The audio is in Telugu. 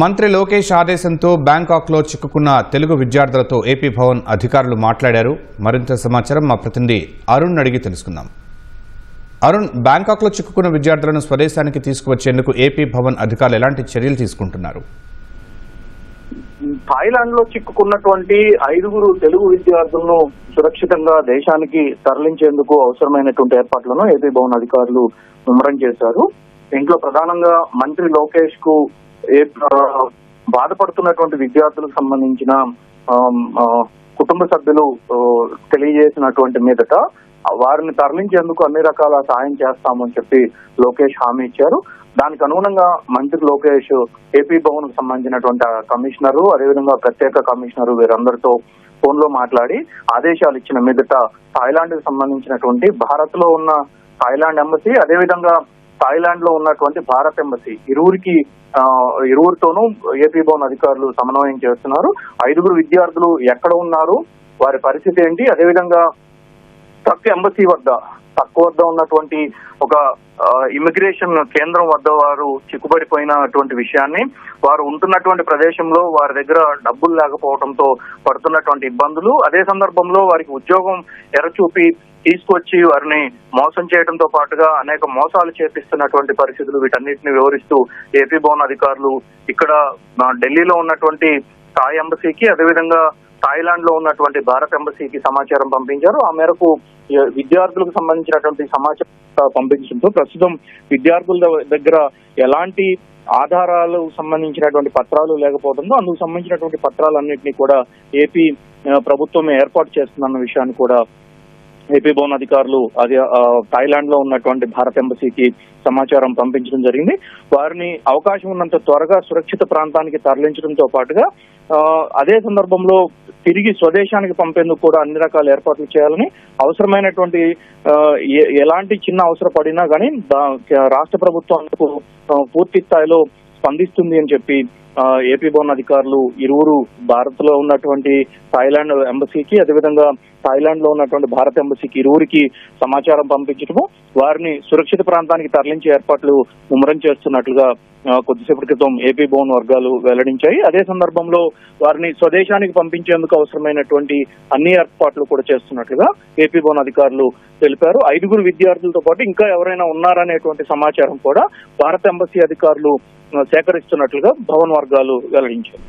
మంత్రి లోకేష్ ఆదేశంతో బ్యాంకాక్లో చిక్కుకున్న తెలుగు విద్యార్థులతో ఏపీ భవన్ అధికారులు మాట్లాడారు. మరింత సమాచారం మా ప్రతినిధి అరుణ్ అడిగి తెలుసుకుందాం. అరుణ్, బ్యాంకాక్లో చిక్కుకున్న విద్యార్థులను స్వదేశానికి తీసుకువచ్చేందుకు ఏపీ భవన్ అధికారులు ఎలాంటి చర్యలు తీసుకుంటున్నారు? థాయిలాండ్ లో చిక్కుకున్నటువంటి 5 తెలుగు విద్యార్థులను సురక్షితంగా దేశానికి తరలించేందుకు అవసరమైనటువంటి ఏర్పాట్లను ఏపీ భవన్ అధికారులు ముమ్మరం చేశారు. ఇంట్లో ప్రధానంగా మంత్రి లోకేష్ కు బాధపడుతున్నటువంటి విద్యార్థులకు సంబంధించిన కుటుంబ సభ్యులు తెలియజేసినటువంటి మీదట వారిని తరలించేందుకు అన్ని రకాల సాయం చేస్తామని చెప్పి లోకేష్ హామీ ఇచ్చారు. దానికి అనుగుణంగా మంత్రి లోకేష్ ఏపీ భవన్ కు సంబంధించినటువంటి కమిషనరు, అదేవిధంగా ప్రత్యేక కమిషనరు వీరందరితో ఫోన్ లో మాట్లాడి ఆదేశాలు ఇచ్చిన మీదట థాయిలాండ్ కు సంబంధించినటువంటి భారత్ లో ఉన్న థాయిలాండ్ ఎంబసీ, అదేవిధంగా థాయిలాండ్ లో ఉన్నటువంటి భారత్ ఎంబసీ ఇరువురితోనూ ఏపీ భవన్ అధికారులు సమన్వయం చేస్తున్నారు. 5 విద్యార్థులు ఎక్కడ ఉన్నారు, వారి పరిస్థితి ఏంటి, అదేవిధంగా ట్రక్ ఎంబసీ వద్ద ఉన్నటువంటి ఒక ఇమిగ్రేషన్ కేంద్రం వద్ద వారు చిక్కుబడిపోయినటువంటి విషయాన్ని, వారు ఉంటున్నటువంటి ప్రదేశంలో వారి దగ్గర డబ్బులు లేకపోవడంతో పడుతున్నటువంటి ఇబ్బందులు, అదే సందర్భంలో వారికి ఉద్యోగం ఎరచూపి తీసుకొచ్చి వారిని మోసం చేయడంతో పాటుగా అనేక మోసాలు చేపిస్తున్నటువంటి పరిస్థితులు, వీటన్నిటిని వివరిస్తూ ఏపీ భవన్ అధికారులు ఇక్కడ ఢిల్లీలో ఉన్నటువంటి థాయ్ ఎంబసీకి, అదేవిధంగా థాయిలాండ్ లో ఉన్నటువంటి భారత్ ఎంబసీకి సమాచారం పంపించారు. ఆ మేరకు విద్యార్థులకు సంబంధించినటువంటి సమాచారం పంపించడంతో ప్రస్తుతం విద్యార్థుల దగ్గర ఎలాంటి ఆధారాలు సంబంధించినటువంటి పత్రాలు లేకపోవడంతో అందుకు సంబంధించినటువంటి పత్రాలన్నింటినీ కూడా ఏపీ ప్రభుత్వం ఏర్పాటు చేస్తుందన్న విషయాన్ని కూడా ఏపీ భవన్ అధికారులు థాయిలాండ్ లో ఉన్నటువంటి భారత ఎంబసీకి సమాచారం పంపించడం జరిగింది. వారిని అవకాశం ఉన్నంత త్వరగా సురక్షిత ప్రాంతానికి తరలించడంతో పాటుగా అదే సందర్భంలో తిరిగి స్వదేశానికి పంపేందుకు కూడా అన్ని రకాల ఏర్పాట్లు చేయాలని, అవసరమైనటువంటి ఎలాంటి చిన్న అవసరపడినా కానీ రాష్ట్ర ప్రభుత్వం అందుకు పూర్తి స్థాయిలో స్పందిస్తుంది అని చెప్పి ఏపీ భవన్ అధికారులు ఇరువురు భారత్ లో ఉన్నటువంటి థాయిలాండ్ ఎంబసీకి, అదేవిధంగా థాయిలాండ్ లో ఉన్నటువంటి భారత ఎంబసీకి ఇరువురికి సమాచారం పంపించడము, వారిని సురక్షిత ప్రాంతానికి తరలించే ఏర్పాట్లు ముమ్మరం చేస్తున్నట్లుగా కొద్దిసేపటి క్రితం ఏపీ భవన్ వర్గాలు వెల్లడించాయి. అదే సందర్భంలో వారిని స్వదేశానికి పంపించేందుకు అవసరమైనటువంటి అన్ని ఏర్పాట్లు కూడా చేస్తున్నట్లుగా ఏపీ భవన్ అధికారులు తెలిపారు. 5 విద్యార్థులతో పాటు ఇంకా ఎవరైనా ఉన్నారనేటువంటి సమాచారం కూడా భారత ఎంబసీ అధికారులు సేకరిస్తున్నట్లుగా భవన్ వర్గాలు వెల్లడించారు.